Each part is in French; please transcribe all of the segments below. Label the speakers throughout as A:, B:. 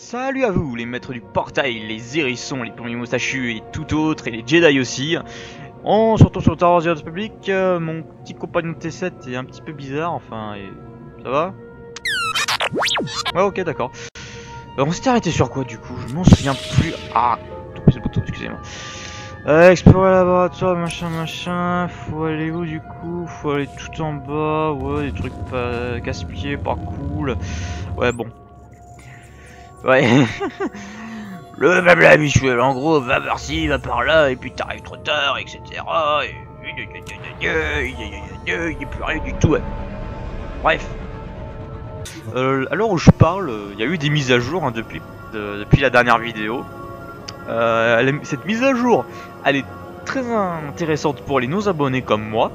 A: Salut à vous les maîtres du portail, les hérissons, les premiers moustachus et tout autre, et les Jedi aussi. On se retrouve sur Star Wars The Old Republic. Mon petit compagnon T7 est un petit peu bizarre, enfin, et... ça va? Ouais, ok, d'accord. On s'était arrêté sur quoi du coup? Je m'en souviens plus. Ah, tout le bouton, excusez-moi. Explorer le laboratoire, machin. Faut aller où du coup? Faut aller tout en bas. Ouais, des trucs pas casse-pieds, pas cool. Ouais, bon. Ouais. Le blabla habituel, en gros, va par-ci, va par-là, et puis t'arrives trop tard, etc. Et... il n'y a plus rien du tout. Ouais. Bref. À l'heure où je parle, il y a eu des mises à jour hein, depuis la dernière vidéo. Cette mise à jour, elle est très intéressante pour les non-abonnés comme moi.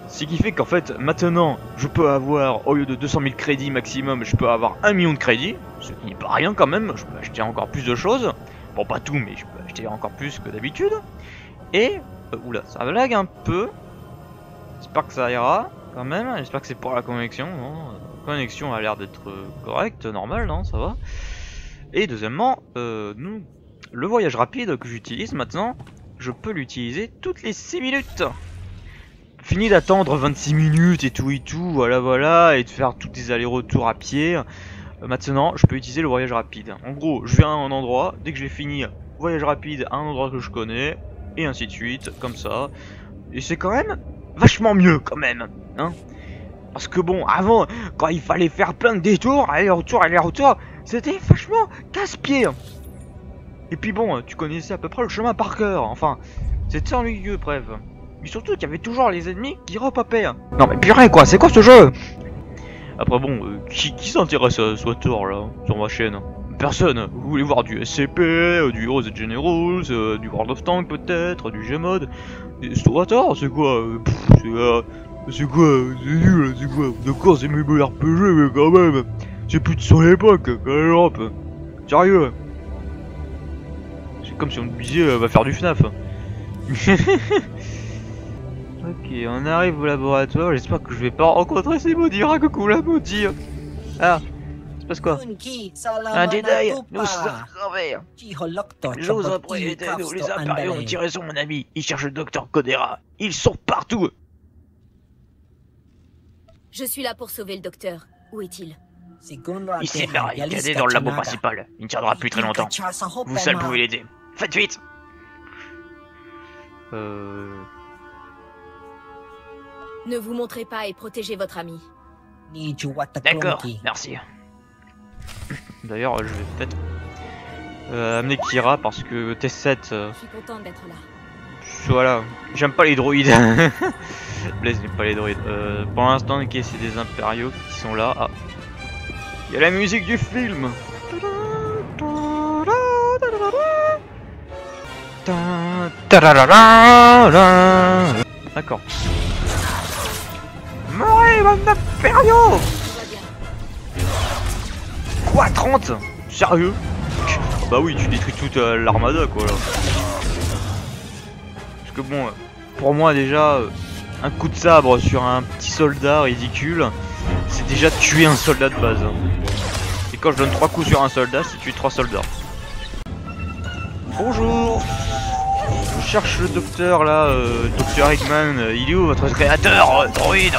A: Ce qui fait qu'en fait, maintenant, je peux avoir, au lieu de 200 000 crédits maximum, je peux avoir 1 million de crédits. Ce qui n'est pas rien quand même, je peux acheter encore plus de choses. Bon, pas tout, mais je peux acheter encore plus que d'habitude. Et, oula, ça lag un peu. J'espère que ça ira, quand même. J'espère que c'est pour la connexion, non? La connexion a l'air d'être correcte, normale, non? Ça va. Et deuxièmement, le voyage rapide que j'utilise maintenant, je peux l'utiliser toutes les 6 minutes. Fini d'attendre 26 minutes et tout, voilà, et de faire tous les allers-retours à pied. Maintenant, je peux utiliser le voyage rapide. En gros, je viens à un endroit, dès que j'ai fini, voyage rapide à un endroit que je connais, et ainsi de suite, comme ça. Et c'est quand même vachement mieux, quand même, hein. Parce que bon, avant, quand il fallait faire plein de détours, aller-retour, c'était vachement casse-pied. Et puis bon, tu connaissais à peu près le chemin par cœur, enfin, c'était ennuyeux, bref. Mais surtout qu'il y avait toujours les ennemis qui repopaient. Non mais purée quoi, c'est quoi ce jeu? Après bon, qui s'intéresse à SWTOR là, sur ma chaîne? Personne. Vous voulez voir du SCP, du Heroes and Generals, du World of Tanks peut-être, du Gmod? SWTOR c'est quoi? C'est quoi? C'est nul, c'est quoi? D'accord c'est MMORPG mais quand même, c'est plus de son époque, Europe. Sérieux? C'est comme si on me disait va faire du FNAF. Ok, on arrive au laboratoire, j'espère que je vais pas rencontrer ces maudits coucou la maudit. Ah, il se passe quoi? Un Jedi, nous sommes envers. J'ose après aidez-nous, les impériaux ont tiré sur mon ami, ils cherchent le docteur Codera, ils sont partout.
B: Je suis là pour sauver le docteur, où est-il?
A: Il s'est barricadé dans le labo principal, il ne tiendra plus très longtemps. Vous seul pouvez l'aider, faites vite.
B: Ne vous montrez pas et protégez votre ami.
A: D'accord, merci. D'ailleurs, je vais peut-être amener Kira parce que T7.
B: Je suis contente d'être là.
A: Voilà, j'aime pas les droïdes. Blaise n'aime pas les droïdes. Pour l'instant, ok, c'est des impériaux qui sont là. Ah, il y a la musique du film. D'accord. Morez, bande d'impériaux! Quoi, 30? Sérieux? Bah oui, tu détruis toute l'armada quoi là. Parce que bon, pour moi déjà, un coup de sabre sur un petit soldat ridicule, c'est déjà tuer un soldat de base. Et quand je donne 3 coups sur un soldat, c'est tuer 3 soldats. Bonjour! Je cherche le docteur là, docteur Eggman, il est où votre créateur, droïde?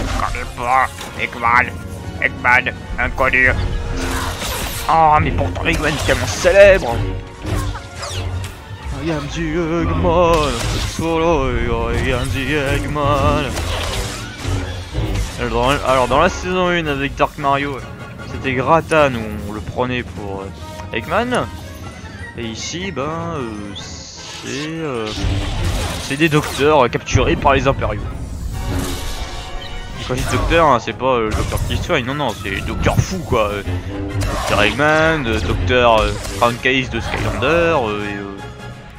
A: Je connais pas, Eggman, inconnu. Oh mais pourtant Eggman est tellement célèbre. I am the Eggman, solo, I am the Eggman. Alors dans la saison 1 avec Dark Mario, c'était Gratan où on le prenait pour Eggman. Et ici, ben, c'est des docteurs capturés par les impériaux. Et quand je dis docteur, hein, c'est pas le docteur qui se soigne, non, c'est le docteur fou quoi. Docteur Eggman, docteur Crown Case de Skylander,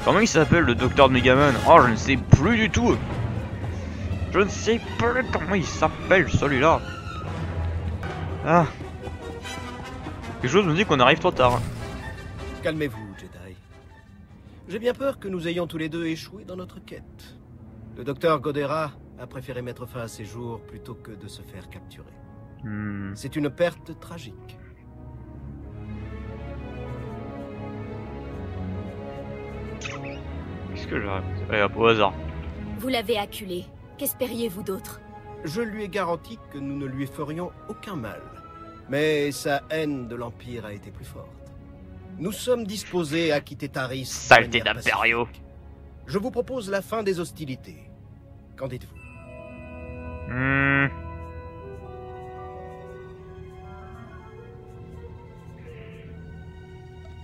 A: comment il s'appelle le docteur de Megaman? Oh, je ne sais plus du tout. Je ne sais plus comment il s'appelle celui-là. Ah. Quelque chose me dit qu'on arrive trop tard.
C: Calmez-vous, Jedi. J'ai bien peur que nous ayons tous les deux échoué dans notre quête. Le docteur Codera a préféré mettre fin à ses jours plutôt que de se faire capturer. C'est une perte tragique.
A: Qu'est-ce que j'ai? Allez hop, au hasard.
B: Vous l'avez acculé. Qu'espériez-vous d'autre?
C: Je lui ai garanti que nous ne lui ferions aucun mal. Mais sa haine de l'Empire a été plus forte. Nous sommes disposés à quitter Taris.
A: Saleté d'impériaux.
C: Je vous propose la fin des hostilités. Qu'en dites-vous?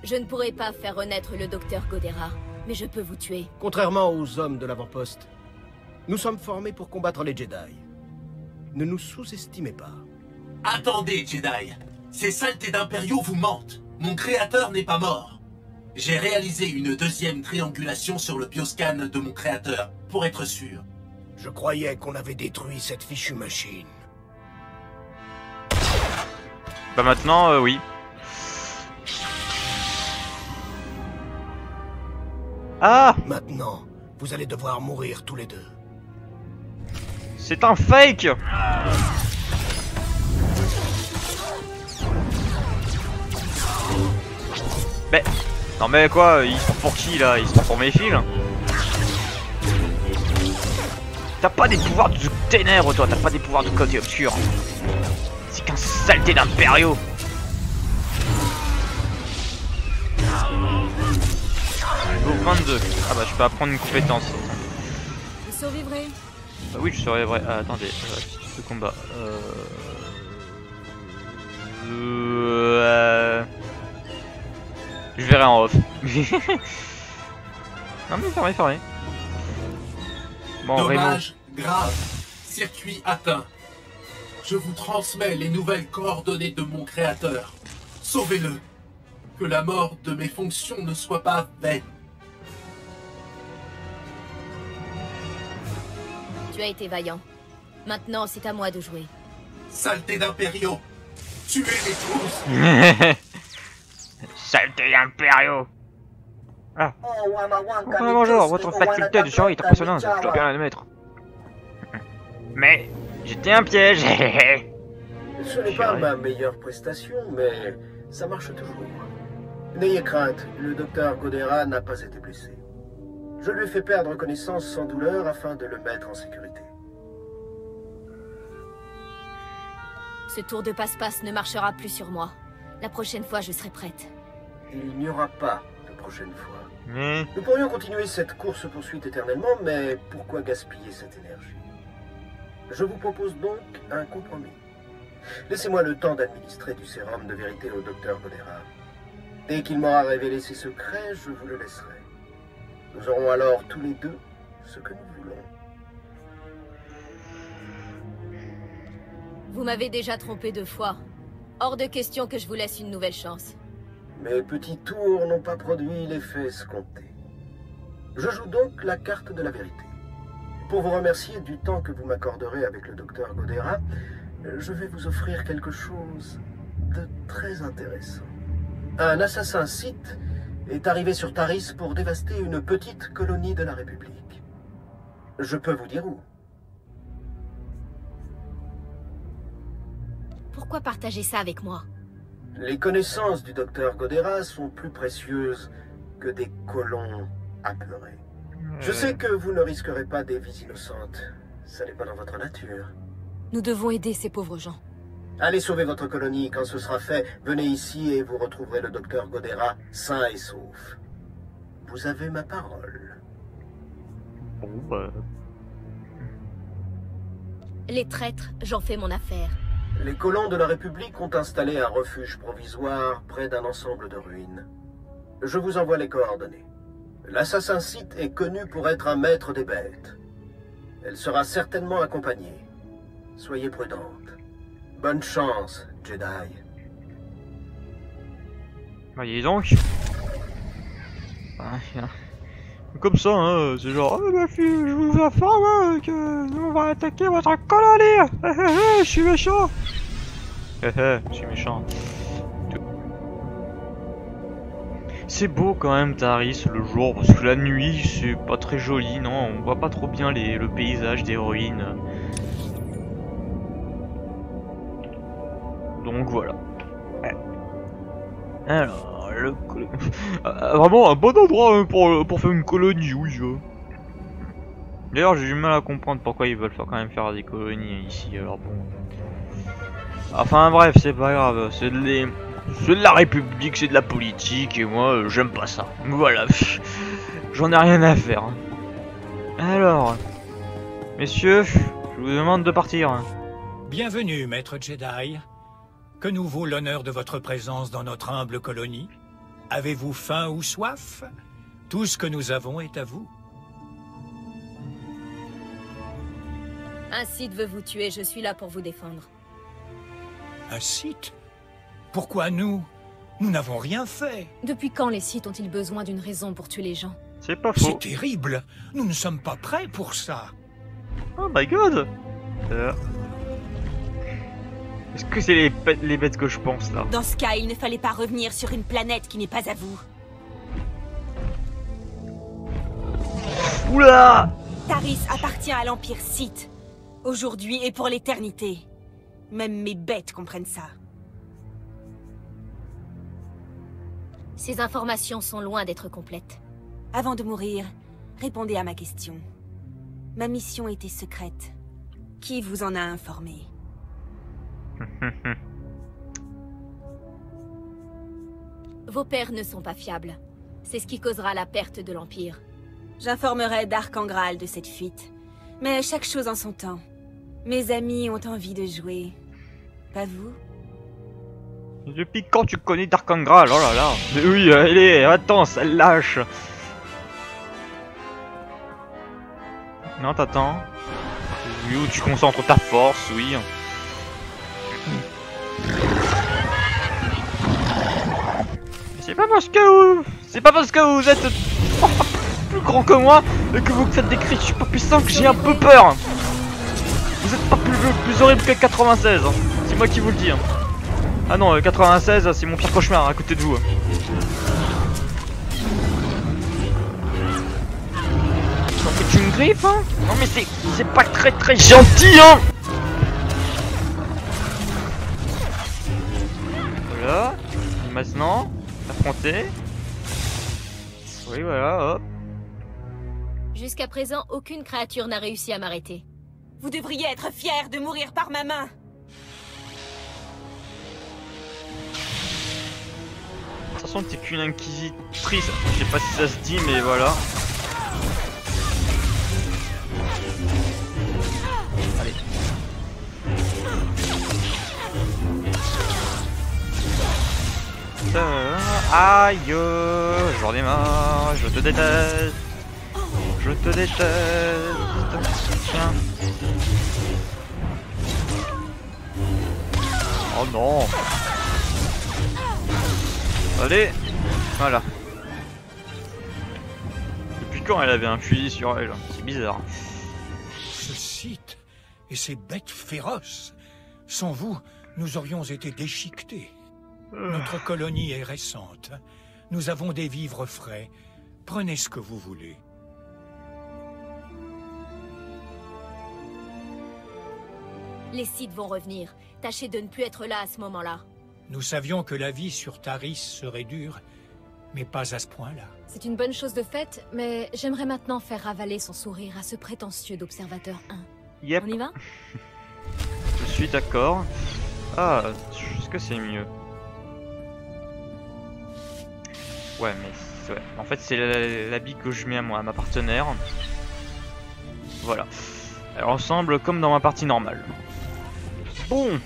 B: Je ne pourrai pas faire renaître le docteur Godera, mais je peux vous tuer.
C: Contrairement aux hommes de l'avant-poste, nous sommes formés pour combattre les Jedi. Ne nous sous-estimez pas.
D: Attendez, Jedi. Ces saletés d'impériaux vous mentent. Mon créateur n'est pas mort. J'ai réalisé une deuxième triangulation sur le bioscan de mon créateur, pour être sûr.
C: Je croyais qu'on avait détruit cette fichue machine.
A: Bah maintenant, oui. Ah!
C: Maintenant, vous allez devoir mourir tous les deux.
A: C'est un fake! Mais... Non mais quoi, il se prend pour qui là? Il se prend pour mes fils? T'as pas des pouvoirs de ténèbres toi, t'as pas des pouvoirs de côté obscur. C'est qu'un saleté d'impériaux. Niveau 22. Ah bah je peux apprendre une compétence.
B: Vous survivrez.
A: Bah oui je survivrai. Ah, attendez, ce combat. Je verrai en off. Non mais fermez. Bon,
D: Dommage grave. Circuit atteint. Je vous transmets les nouvelles coordonnées de mon créateur. Sauvez-le. Que la mort de mes fonctions ne soit pas vaine.
B: Tu as été vaillant. Maintenant, c'est à moi de jouer.
D: Saleté d'impériaux. Tuez-les tous.
A: Saleté d'impériaux. Ah. Bonjour, votre faculté de survie est impressionnante, je dois bien l'admettre. Mais j'étais un piège.
C: Ce n'est pas ma meilleure prestation, mais ça marche toujours. N'ayez crainte, le docteur Godera n'a pas été blessé. Je lui ai fait perdre connaissance sans douleur afin de le mettre en sécurité.
B: Ce tour de passe-passe ne marchera plus sur moi. La prochaine fois, je serai prête.
C: Il n'y aura pas de prochaine fois.
A: Mais...
C: Nous pourrions continuer cette course-poursuite éternellement, mais pourquoi gaspiller cette énergie? Je vous propose donc un compromis. Laissez-moi le temps d'administrer du sérum de vérité au docteur Godera. Dès qu'il m'aura révélé ses secrets, je vous le laisserai. Nous aurons alors tous les deux ce que nous voulons.
B: Vous m'avez déjà trompé 2 fois. Hors de question que je vous laisse une nouvelle chance.
C: Mes petits tours n'ont pas produit l'effet escompté. Je joue donc la carte de la vérité. Pour vous remercier du temps que vous m'accorderez avec le docteur Godera, je vais vous offrir quelque chose de très intéressant. Un assassin Sith est arrivé sur Taris pour dévaster une petite colonie de la République. Je peux vous dire où.
B: Pourquoi partager ça avec moi?
C: Les connaissances du docteur Godera sont plus précieuses que des colons apeurés. Je sais que vous ne risquerez pas des vies innocentes. Ça n'est pas dans votre nature.
B: Nous devons aider ces pauvres gens.
C: Allez sauver votre colonie. Quand ce sera fait, venez ici et vous retrouverez le docteur Godera sain et sauf. Vous avez ma parole.
A: Bon bah...
B: Les traîtres, j'en fais mon affaire.
C: Les colons de la République ont installé un refuge provisoire près d'un ensemble de ruines. Je vous envoie les coordonnées. L'assassin Sith est connu pour être un maître des bêtes. Elle sera certainement accompagnée. Soyez prudente. Bonne chance, Jedi.
A: Voyez donc. Comme ça, hein, c'est genre, oh ma fille, je vous informe hein, que nous on va attaquer votre colonie. Je suis méchant. Je suis méchant. C'est beau quand même Taris le jour, parce que la nuit c'est pas très joli, non, on voit pas trop bien le paysage des ruines. Donc voilà. Alors, Vraiment un bon endroit hein, pour faire une colonie, oui. D'ailleurs, j'ai du mal à comprendre pourquoi ils veulent quand même faire des colonies ici. Alors bon. Enfin bref, c'est pas grave. C'est de la République, c'est de la politique et moi, j'aime pas ça. Voilà. J'en ai rien à faire. Alors, messieurs, je vous demande de partir.
E: Bienvenue, maître Jedi. Que nous vaut l'honneur de votre présence dans notre humble colonie? Avez-vous faim ou soif? Tout ce que nous avons est à vous.
B: Un Sith veut vous tuer, je suis là pour vous défendre.
E: Un Sith? Pourquoi nous? Nous n'avons rien fait.
B: Depuis quand les Sith ont-ils besoin d'une raison pour tuer les gens?
A: C'est pas
E: C'est
A: faux.
E: terrible. Nous ne sommes pas prêts pour ça.
A: Oh my god. Est-ce que c'est les bêtes que je pense là?
F: Dans ce cas, il ne fallait pas revenir sur une planète qui n'est pas à vous.
A: Oula!
F: Taris appartient à l'Empire Sith. Aujourd'hui et pour l'éternité. Même mes bêtes comprennent ça.
B: Ces informations sont loin d'être complètes.
F: Avant de mourir, répondez à ma question. Ma mission était secrète. Qui vous en a informé?
B: Vos pères ne sont pas fiables. C'est ce qui causera la perte de l'Empire.
F: J'informerai Dark Angral de cette fuite. Mais chaque chose en son temps. Mes amis ont envie de jouer. Pas vous?
A: Depuis quand tu connais Dark Angral? Oh là là. Mais oui, allez, attends, ça lâche. Non, t'attends. Oui, où tu concentres ta force, oui. C'est pas parce que vous êtes plus grand que moi et que vous faites des cris super puissants que j'ai un peu peur. Vous êtes pas plus horrible que 96, hein. C'est moi qui vous le dis. Hein. Ah non, 96, c'est mon pire cauchemar à côté de vous. T'en fais une griffe, hein? Non mais c'est pas très gentil, hein. Voilà. Et maintenant, affronter. Oui, voilà, hop.
B: Jusqu'à présent, aucune créature n'a réussi à m'arrêter.
F: Vous devriez être fiers de mourir par ma main.
A: De toute façon, t'es qu'une inquisitrice. Je sais pas si ça se dit, mais voilà. Allez. Aïe, j'en ai marre, je te déteste. Je te déteste. Tiens. Oh non. Allez, voilà. Depuis quand elle avait un fusil sur elle? C'est bizarre.
E: Ce site et ces bêtes féroces. Sans vous, nous aurions été déchiquetés. Notre colonie est récente. Nous avons des vivres frais. Prenez ce que vous voulez.
B: Les Sith vont revenir. Tâchez de ne plus être là à ce moment-là.
E: Nous savions que la vie sur Taris serait dure, mais pas à ce point-là.
B: C'est une bonne chose de faite, mais j'aimerais maintenant faire ravaler son sourire à ce prétentieux d'Observateur 1.
A: Yep.
B: On y va?
A: Je suis d'accord. Ah, est-ce que c'est mieux? Ouais, mais ouais. En fait, c'est l'habit que je mets à moi, à ma partenaire. Voilà. Elle ressemble comme dans ma partie normale. Bon.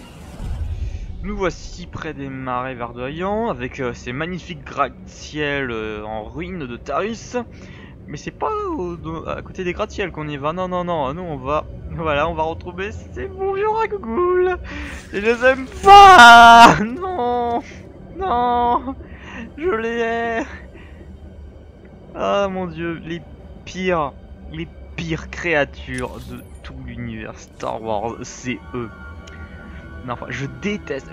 A: Nous voici près des marais verdoyants, avec ces magnifiques gratte-ciel en ruine de Taris. Mais c'est pas à côté des gratte-ciel qu'on y va, non, non, non, nous on va... Voilà, on va retrouver ces bons vieux ragoules. Je les aime pas. Non. Non. Je les hais. Ah mon dieu, les pires créatures de tout l'univers Star Wars, c'est eux. Non, enfin, je déteste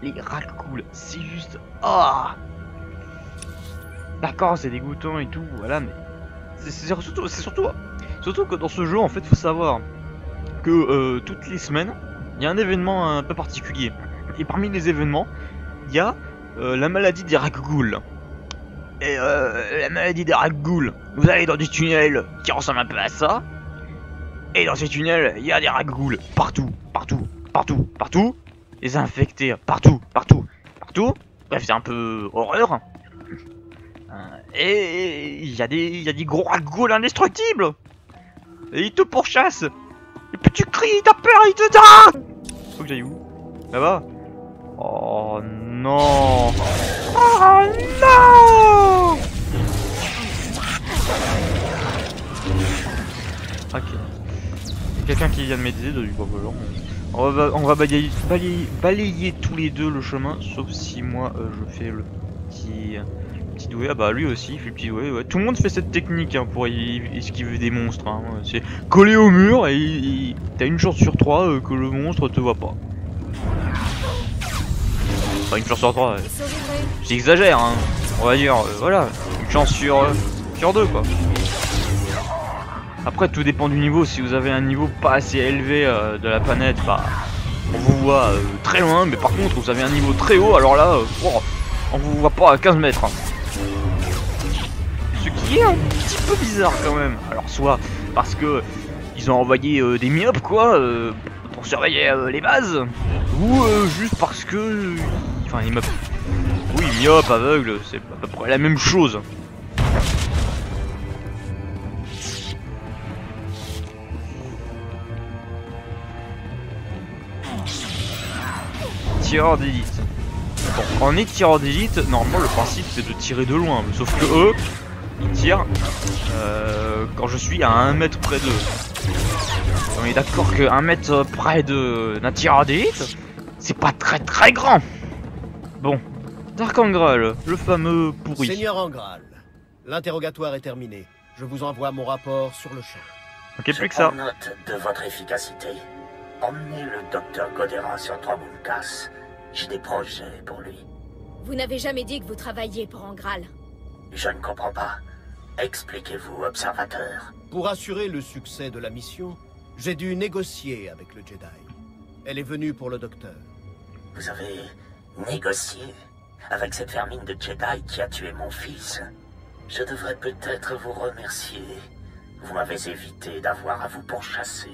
A: les raccoons. C'est juste... Ah. D'accord, c'est dégoûtant et tout, voilà, mais... C'est surtout que dans ce jeu, en fait, faut savoir que toutes les semaines, il y a un événement un peu particulier. Et parmi les événements, il y a la maladie des ragoules. Et la maladie des ragoules, vous allez dans des tunnels qui ressemblent un peu à ça. Et dans ces tunnels, il y a des ragoules partout, partout, partout, partout. Les infectés partout, partout, partout. Bref, c'est un peu horreur. Et il y a des gros ragoules indestructibles. Et ils te pourchassent. Et puis tu cries, t'as peur, ils te donnent. Faut que j'aille où? Là-bas? Oh non! Oh non! Ok. Quelqu'un qui vient de m'aider, du coup, voilà. On va balayer tous les deux le chemin, sauf si moi je fais le petit doué. Ah bah lui aussi il fait le petit doué. Ouais. Tout le monde fait cette technique hein, pour esquiver des monstres. Hein. C'est coller au mur et t'as une chance sur 3 que le monstre te voit pas. Enfin une chance sur 3. J'exagère hein. On va dire voilà, une chance sur 2 quoi. Après tout dépend du niveau, si vous avez un niveau pas assez élevé de la planète, bah on vous voit très loin, mais par contre vous avez un niveau très haut, alors là on vous voit pas à 15 mètres. Hein. Ce qui est un petit peu bizarre quand même. Alors soit parce que ils ont envoyé des myopes quoi, pour surveiller les bases, ou juste parce que... Enfin les myopes... Oui myopes, aveugles, c'est à peu près la même chose. Tireur d'élite. Bon, en est tireur d'élite, normalement le principe c'est de tirer de loin, sauf que eux, ils tirent quand je suis à 1 mètre près d'eux. On est d'accord que 1 mètre près d'un tireur d'élite, c'est pas très grand. Bon, Dark Angral, le fameux pourri.
C: Seigneur Angral, l'interrogatoire est terminé. Je vous envoie mon rapport sur le champ.
A: Ok, plus que ça.
G: Je prends note de votre efficacité. Emmenez le docteur Godera sur Tromunkas. J'ai des projets pour lui.
B: Vous n'avez jamais dit que vous travailliez pour Angral.
G: Je ne comprends pas. Expliquez-vous, observateur.
C: Pour assurer le succès de la mission, j'ai dû négocier avec le Jedi. Elle est venue pour le docteur.
G: Vous avez négocié avec cette vermine de Jedi qui a tué mon fils. Je devrais peut-être vous remercier. Vous m'avez évité d'avoir à vous pourchasser.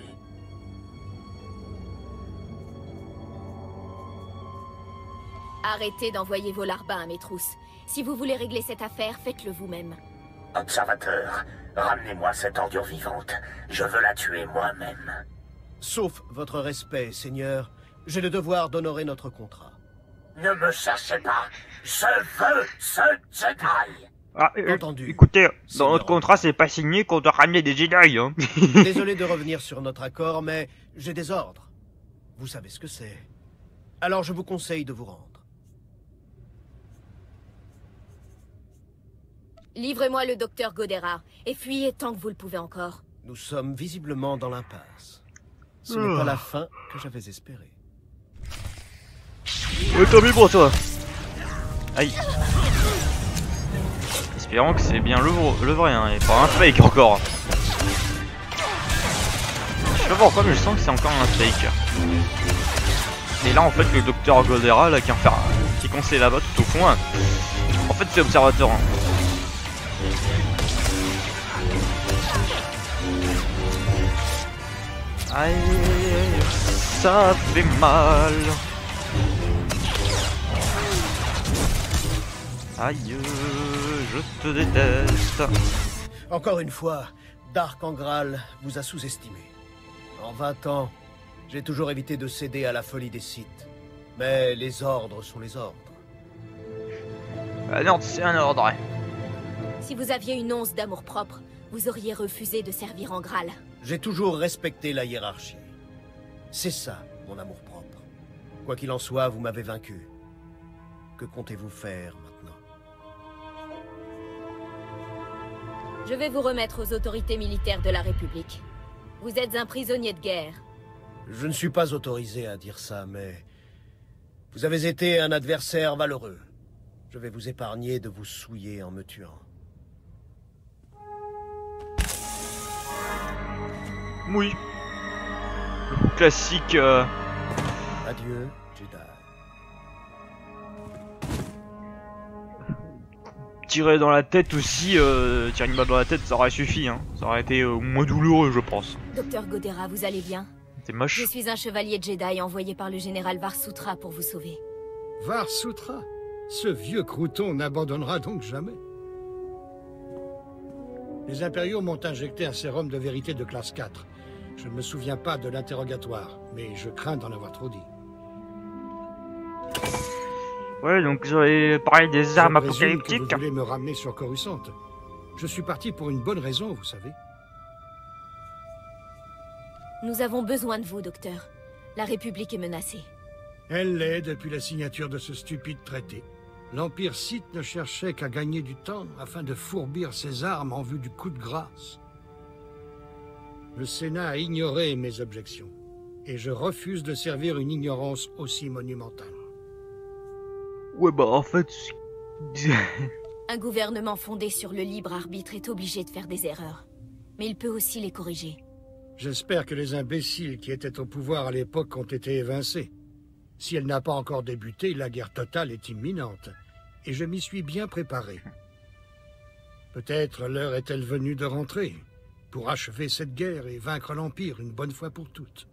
B: Arrêtez d'envoyer vos larbins à mes trousses. Si vous voulez régler cette affaire, faites-le vous-même.
G: Observateur, ramenez-moi cette ordure vivante. Je veux la tuer moi-même.
C: Sauf votre respect, Seigneur, j'ai le devoir d'honorer notre contrat.
G: Ne me cherchez pas. Je veux ce Jedi.
A: Ah,
C: Entendu.
A: Écoutez, dans
C: Seigneur.
A: notre contrat c'est pas signé qu'on doit ramener des Jedi hein.
C: Désolé de revenir sur notre accord, mais j'ai des ordres. Vous savez ce que c'est. Alors je vous conseille de vous rendre.
B: Livrez-moi le docteur Godera, et fuyez tant que vous le pouvez encore.
C: Nous sommes visiblement dans l'impasse. Ce n'est pas la fin que j'avais espérée.
A: Tant mieux pour toi. Aïe. Espérons que c'est bien le vrai, hein, et pas un fake encore. Je sais pas pourquoi, mais je sens que c'est encore un fake. Et là, en fait, le docteur Godera, là, qui est coincé là-bas tout au fond, hein, en fait, c'est observateur. Hein. Aïe, ça fait mal. Aïe, je te déteste.
C: Encore une fois, Dark Angral vous a sous-estimé. En 20 ans, j'ai toujours évité de céder à la folie des Sith. Mais les ordres sont les ordres.
A: Un ordre, c'est un ordre.
B: Si vous aviez une once d'amour-propre, vous auriez refusé de servir Angral.
C: J'ai toujours respecté la hiérarchie. C'est ça, mon amour-propre. Quoi qu'il en soit, vous m'avez vaincu. Que comptez-vous faire maintenant?
B: Je vais vous remettre aux autorités militaires de la République. Vous êtes un prisonnier de guerre.
C: Je ne suis pas autorisé à dire ça, mais... Vous avez été un adversaire valeureux. Je vais vous épargner de vous souiller en me tuant.
A: Oui. Le classique.
C: Adieu, Jedi.
A: tirer dans la tête aussi, tirer une balle dans la tête, ça aurait suffi, hein. Ça aurait été moins douloureux, je pense.
B: Docteur Godera, vous allez bien?
A: C'est moche.
B: Je suis un chevalier Jedi envoyé par le général Varsutra pour vous sauver.
H: Varsutra? Ce vieux crouton n'abandonnera donc jamais. Les impériaux m'ont injecté un sérum de vérité de classe 4. Je ne me souviens pas de l'interrogatoire, mais je crains d'en avoir trop dit.
A: Ouais, donc j'aurais parlé des armes
H: Je présume
A: apocalyptiques.
H: que vous voulez me ramener sur Coruscant. Je suis parti pour une bonne raison, vous savez.
B: Nous avons besoin de vous, docteur. La République est menacée.
H: Elle l'est depuis la signature de ce stupide traité. L'Empire Sith ne cherchait qu'à gagner du temps afin de fourbir ses armes en vue du coup de grâce. Le Sénat a ignoré mes objections, et je refuse de servir une ignorance aussi monumentale.
A: Ouais, bah en fait...
B: Un gouvernement fondé sur le libre arbitre est obligé de faire des erreurs. Mais il peut aussi les corriger.
H: J'espère que les imbéciles qui étaient au pouvoir à l'époque ont été évincés. Si elle n'a pas encore débuté, la guerre totale est imminente, et je m'y suis bien préparé. Peut-être l'heure est-elle venue de rentrer, pour achever cette guerre et vaincre l'Empire une bonne fois pour toutes.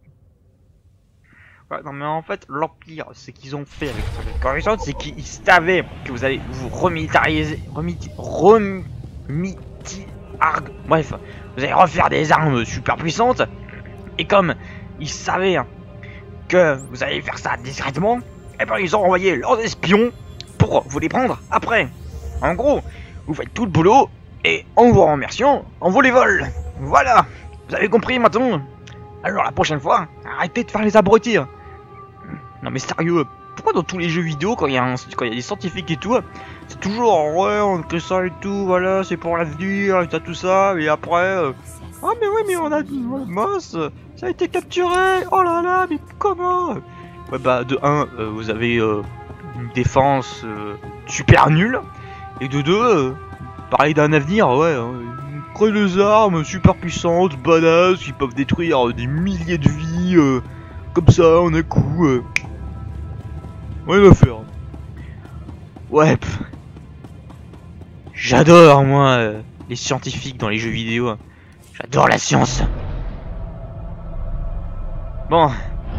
A: Ouais, non mais en fait, l'Empire, ce qu'ils ont fait avec Coruscant, c'est qu'ils savaient que vous allez vous remilitariser, bref, vous allez refaire des armes super puissantes, et comme ils savaient que vous allez faire ça discrètement, et ben ils ont envoyé leurs espions pour vous les prendre après. En gros, vous faites tout le boulot, et en vous remerciant, on vous les vole. Voilà, vous avez compris maintenant? Alors la prochaine fois, arrêtez de faire les abrutis. Non mais sérieux, pourquoi dans tous les jeux vidéo, quand il y a des scientifiques et tout, c'est toujours ouais on fait ça et tout, voilà c'est pour l'avenir et tout ça, et après ah mais oui mais on a mince, ça a été capturé, oh là là mais comment? Ouais bah de 1 vous avez une défense super nulle, et de 2 parler d'un avenir, ouais créer des armes super puissantes, badass, qui peuvent détruire des milliers de vies comme ça en un coup. Ouais, va faire. Ouais. J'adore moi les scientifiques dans les jeux vidéo. J'adore la science. Bon,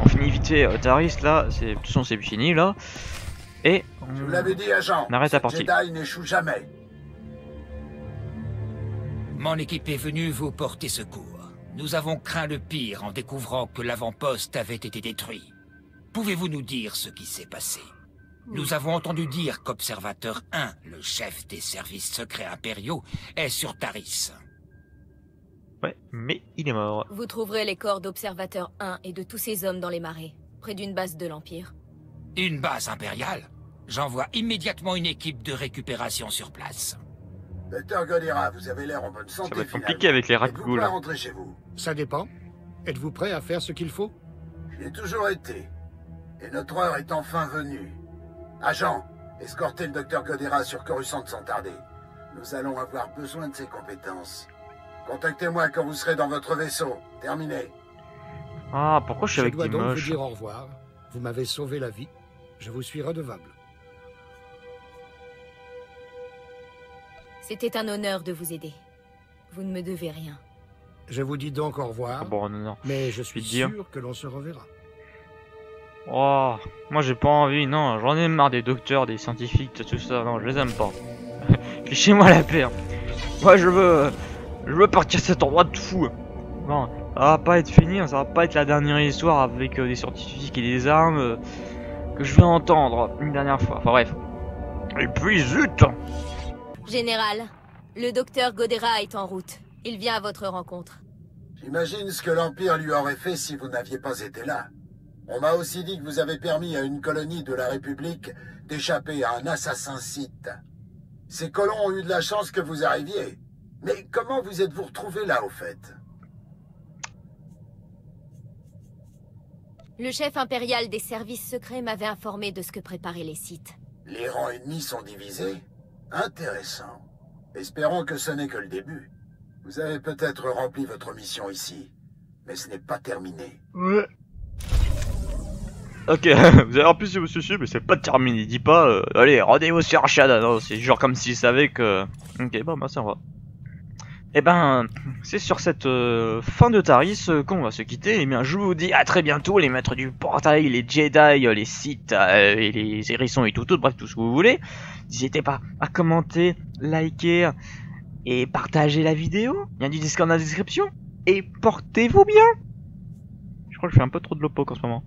A: on finit vite fait Taris là. De toute façon c'est fini là. Et
C: Je vous l'avais dit, agent.
A: on arrête la partie.
C: Jedi n'échoue jamais.
I: Mon équipe est venue vous porter secours. Nous avons craint le pire en découvrant que l'avant-poste avait été détruit. Pouvez-vous nous dire ce qui s'est passé? Nous avons entendu dire qu'Observateur 1, le chef des services secrets impériaux, est sur Taris.
A: Ouais, mais il est mort.
B: Vous trouverez les corps d'Observateur 1 et de tous ces hommes dans les marais, près d'une base de l'Empire.
I: Une base impériale? J'envoie immédiatement une équipe de récupération sur place.
C: Docteur Godera, vous avez l'air en bonne santé.
A: Ça va être
C: finalement.
A: compliqué avec les
C: Êtes-vous
A: raccoons
C: prêt à
A: là.
C: rentrer chez vous?
H: Ça dépend. Êtes-vous prêt à faire ce qu'il faut?
C: J'y ai toujours été. Et notre heure est enfin venue. Agent, escortez le docteur Godera sur Coruscant sans tarder. Nous allons avoir besoin de ses compétences. Contactez-moi quand vous serez dans votre vaisseau. Terminé.
A: Ah, pourquoi je suis avec
H: dois
A: des
H: donc vous
A: moches?
H: dire au revoir. Vous m'avez sauvé la vie. Je vous suis redevable.
B: C'était un honneur de vous aider. Vous ne me devez rien.
H: Je vous dis donc au revoir,
A: Ah bon, non.
H: mais je suis
A: te dire.
H: sûr que l'on se reverra.
A: Oh, moi j'ai pas envie, non, j'en ai marre des docteurs, des scientifiques, tout ça, non, je les aime pas. Fichez-moi la paix. Moi je veux partir de cet endroit de fou. Bon, ça va pas être fini, ça va pas être la dernière histoire avec des scientifiques et des armes que je viens entendre une dernière fois. Enfin bref. Et puis zut.
B: Général, le docteur Godera est en route. Il vient à votre rencontre.
C: J'imagine ce que l'Empire lui aurait fait si vous n'aviez pas été là. On m'a aussi dit que vous avez permis à une colonie de la République d'échapper à un assassin Sith. Ces colons ont eu de la chance que vous arriviez. Mais comment vous êtes-vous retrouvés là, au fait?
B: Le chef impérial des services secrets m'avait informé de ce que préparaient les Sith.
C: Les rangs ennemis sont divisés? Intéressant. Espérons que ce n'est que le début. Vous avez peut-être rempli votre mission ici, mais ce n'est pas terminé.
A: Ouais. Ok, vous avez en plus monsieur, mais c'est pas terminé. Il dit pas, allez, rendez-vous sur Shada. Non, c'est genre comme s'il savait que. Ok, bon, bah ça va. Et ben, c'est sur cette fin de Taris qu'on va se quitter. Et bien, je vous dis à très bientôt, les maîtres du portail, les Jedi, les Sith, et les hérissons et tout, bref, tout ce que vous voulez. N'hésitez pas à commenter, liker et partager la vidéo. Il y a du Discord dans la description. Et portez-vous bien. Je crois que je fais un peu trop de lopo en ce moment.